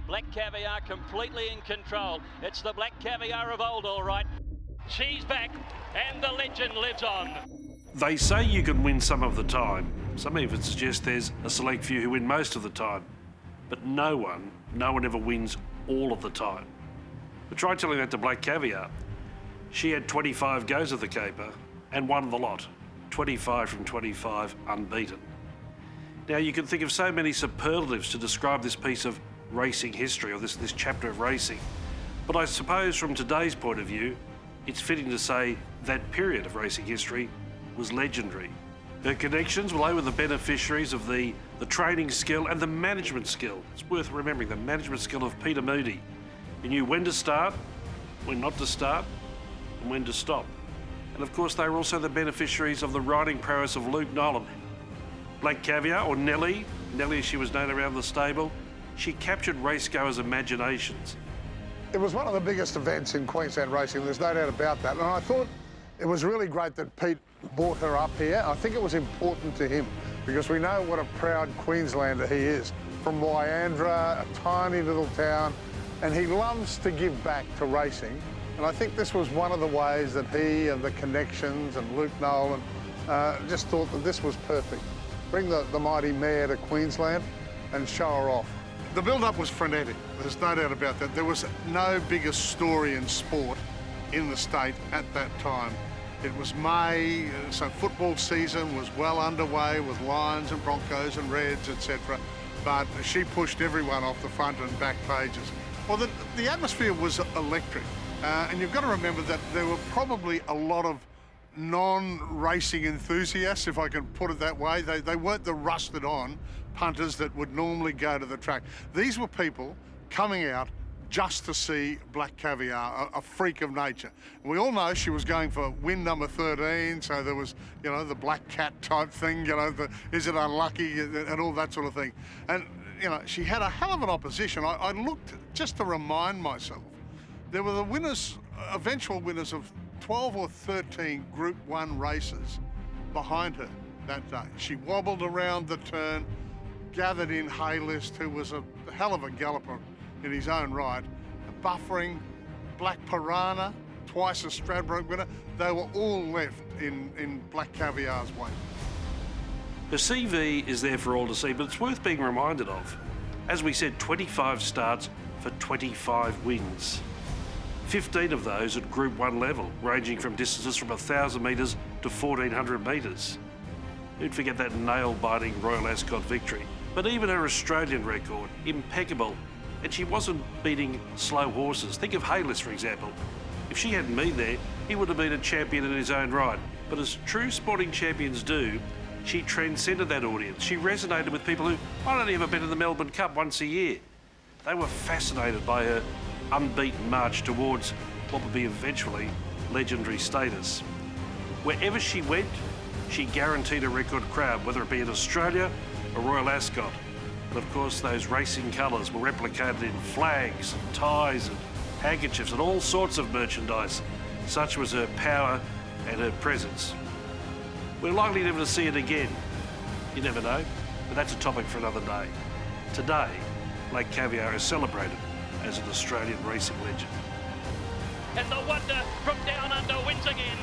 Black Caviar completely in control. It's the Black Caviar of old, all right. She's back, and the legend lives on. They say you can win some of the time. Some even suggest there's a select few who win most of the time. But no one ever wins all of the time. But try telling that to Black Caviar. She had 25 goes at the caper and won the lot. 25 from 25, unbeaten. Now, you can think of so many superlatives to describe this piece of racing history, or this chapter of racing. But I suppose from today's point of view, it's fitting to say that period of racing history was legendary. Her connections, well, they were the beneficiaries of the training skill and the management skill. It's worth remembering the management skill of Peter Moody. He knew when to start, when not to start, and when to stop. And of course, they were also the beneficiaries of the riding prowess of Luke Nolan. Black Caviar, or Nellie as she was known around the stable, she captured racegoers' imaginations. It was one of the biggest events in Queensland racing, there's no doubt about that. And I thought it was really great that Pete brought her up here. I think it was important to him because we know what a proud Queenslander he is. From Wyandra, a tiny little town, and he loves to give back to racing. And I think this was one of the ways that he and the connections and Luke Nolan just thought that this was perfect. Bring the mighty mare to Queensland and show her off. The build-up was frenetic, there's no doubt about that. There was no bigger story in sport in the state at that time. It was May, so football season was well underway with Lions and Broncos and Reds, etc. But she pushed everyone off the front and back pages. Well, the atmosphere was electric. And you've got to remember that there were probably a lot of non-racing enthusiasts, if I can put it that way. They weren't the rusted-on punters that would normally go to the track. These were people coming out just to see Black Caviar, a freak of nature. And we all know she was going for win number 13, so there was, you know, the black cat type thing, you know, is it unlucky and all that sort of thing. And, you know, she had a hell of an opposition. I looked just to remind myself. There were the winners, eventual winners of 12 or 13 Group 1 races behind her that day. She wobbled around the turn, gathered in Haylist, who was a hell of a galloper in his own right, buffering Black Piranha, twice a Stradbroke winner. They were all left in Black Caviar's wake. Her CV is there for all to see, but it's worth being reminded of. As we said, 25 starts for 25 wins. 15 of those at Group 1 level, ranging from distances from 1,000 metres to 1,400 metres. Who'd forget that nail-biting Royal Ascot victory? But even her Australian record, impeccable. And she wasn't beating slow horses. Think of Haylist, for example. If she hadn't been there, he would have been a champion in his own right. But as true sporting champions do, she transcended that audience. She resonated with people who might only ever been in the Melbourne Cup once a year. They were fascinated by her unbeaten march towards what would be eventually legendary status. Wherever she went, she guaranteed a record crowd, whether it be in Australia or Royal Ascot. And of course, those racing colours were replicated in flags and ties and handkerchiefs and all sorts of merchandise. Such was her power and her presence. We're likely never to see it again. You never know, but that's a topic for another day. Today, Black Caviar is celebrated as an Australian racing legend. And the wonder from down under wins again.